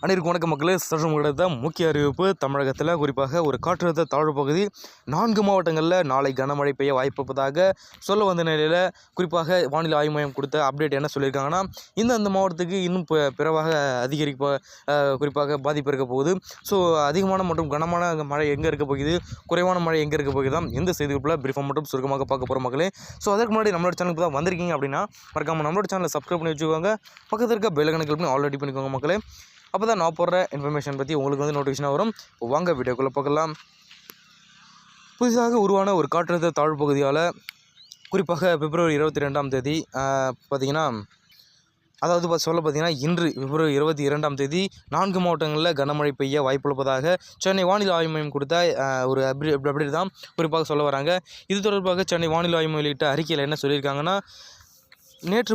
அனைவருக்கும் வணக்கம் மக்களே. சற்று கிடைத்த முக்கிய அறிவிப்பு. தமிழகத்தில் குறிப்பாக ஒரு காற்றழுத்த தாழ்வு பகுதி 4 மாவட்டங்களில் நாளை கனமழை பெய்ய வாய்ப்பு இருப்பதாக சொல்ல வந்த நிலையில் குறிப்பாக வானிலை ஆய்வு மையம் கொடுத்த அப்டேட் என்ன சொல்லியிருக்காங்கன்னா, இந்த மாவட்டத்துக்கு இன்னும் பிறவாக குறிப்பாக பாதிப்பு இருக்க போகுது. ஸோ அதிகமான மற்றும் கனமான மழை எங்கே இருக்க போகுது, குறைவான மழை எங்கே இருக்க போகுது தான் இந்த செய்திக்குள்ள பிரீஃபாக மட்டும் சுருக்கமாக பார்க்க போகிற மக்களே. ஸோ அதற்கு முன்னாடி நம்மளோட சேனலுக்கு தான் வந்திருக்கீங்க அப்படின்னா மறக்காமல் நம்மளோட சேனலை சப்ஸ்கிரைப் பண்ணி வச்சுக்கோங்க. பக்கத்தில் இருக்க பெல் ஐகானை கிளிக் பண்ணி ஆல்ரெடி பண்ணிக்கோங்க மக்களே. அப்போ தான் நான் போடுற இன்ஃபர்மேஷன் பற்றி உங்களுக்கு நோட்டிஃபிகேஷனாக வரும். வாங்க வீடியோக்குள்ளே பார்க்கலாம். புதிதாக உருவான ஒரு காற்றழுத்த தாழ்வு பகுதியால் குறிப்பாக பிப்ரவரி 22ஆம் தேதி பார்த்திங்கன்னா, அதாவது சொல்ல பார்த்திங்கன்னா இன்று பிப்ரவரி 22ஆம் தேதி 4 மாவட்டங்களில் கனமழை பெய்ய வாய்ப்புள்ளதாக சென்னை வானிலை ஆய்வு மையம் கொடுத்த ஒரு அப்டேட் தான் குறிப்பாக சொல்ல வராங்க. இது தொடர்பாக சென்னை வானிலை ஆய்வு வெளியிட்ட அறிக்கையில் என்ன சொல்லியிருக்காங்கன்னா, நேற்று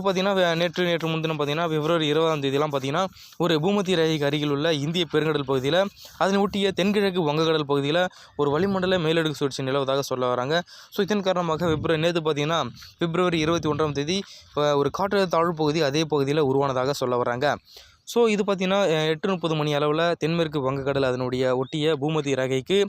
முன்தினம் பார்த்திங்கன்னா பிப்ரவரி 20ஆம் தேதியெலாம் பார்த்திங்கன்னா ஒரு பூமத்திய ரேகைக்கு அருகில் உள்ள இந்திய பெருங்கடல் பகுதியில் அதனை ஒட்டிய தென்கிழக்கு வங்கக்கடல் பகுதியில் ஒரு வளிமண்டல மேலடுக்கு சுழற்சி நிலவுவதாக சொல்ல வராங்க. ஸோ இதன் காரணமாக நேற்று பார்த்திங்கன்னா பிப்ரவரி 21ஆம் தேதி ஒரு காற்றழுத்த தாழ்வு பகுதி அதே பகுதியில் உருவானதாக சொல்ல வராங்க. ஸோ இது பார்த்திங்கன்னா 8:30 மணி அளவில் தென்மேற்கு வங்கக்கடல் அதனுடைய ஒட்டிய பூமத்திய ரேகைக்கு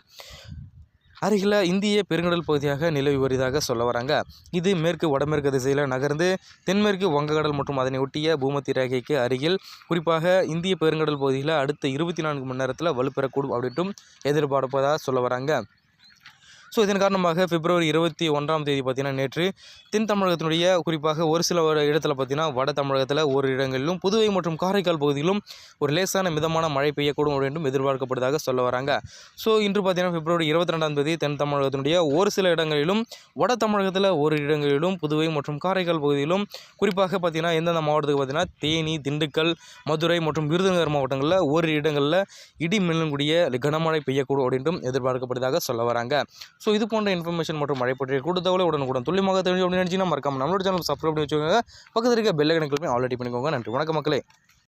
அருகில் இந்திய பெருங்கடல் பகுதியாக நிலவி வருவதாக சொல்ல வராங்க. இது மேற்கு வடமேற்கு திசையில் நகர்ந்து தென்மேற்கு வங்கக்கடல் மற்றும் அதனை ஒட்டிய பூமத்திய ரேகைக்கு அருகில் குறிப்பாக இந்திய பெருங்கடல் பகுதியில் அடுத்த 24 மணி நேரத்தில் வலுப்பெறக்கூடும் அப்படின்ட்டும் எதிர்பார்ப்பதாக சொல்ல வராங்க. ஸோ இதன் காரணமாக பிப்ரவரி 21ஆம் தேதி பார்த்திங்கன்னா நேற்று தென் தமிழகத்தினுடைய குறிப்பாக ஒரு சில இடத்துல பார்த்திங்கன்னா வட தமிழகத்தில் ஒரு இடங்களிலும் புதுவை மற்றும் காரைக்கால் பகுதியிலும் ஒரு லேசான மிதமான மழை பெய்யக்கூடும் என்றும் எதிர்பார்க்கப்படுவதாக சொல்ல வராங்க. ஸோ இன்று பார்த்திங்கன்னா பிப்ரவரி 22ஆம் தேதி தென் தமிழகத்தினுடைய ஒரு சில இடங்களிலும் வட தமிழகத்தில் ஒரு இடங்களிலும் புதுவை மற்றும் காரைக்கால் பகுதியிலும் குறிப்பாக பார்த்திங்கன்னா எந்தெந்த மாவட்டத்துக்கு பார்த்திங்கன்னா தேனி, திண்டுக்கல், மதுரை மற்றும் விருதுநகர் மாவட்டங்களில் ஒரு இடங்களில் இடி மின்னலுடன் கூடிய கனமழை பெய்யக்கூடும் அப்படின்றும் எதிர்பார்க்கப்படுவதாக சொல்ல வராங்க. ஸோ இது போன்ற இன்ஃபர்மேஷன் மற்றும் மழை பற்றிய கூடுதலை உடனுக்குடன் துல்லியமாக தெரிஞ்சு அப்படின்னு நினச்சிங்கன்னா மறக்காமல் நம்மளோட சேனல் சப்ஸ்கிரைப் பண்ணி வச்சுக்கோங்க. பக்கத்தில் இருக்க பெல் ஐகானை கிளிக் பண்ணி ஆல்ரெடி பண்ணிக்கோங்க. நன்றி, வணக்கம் மக்களே.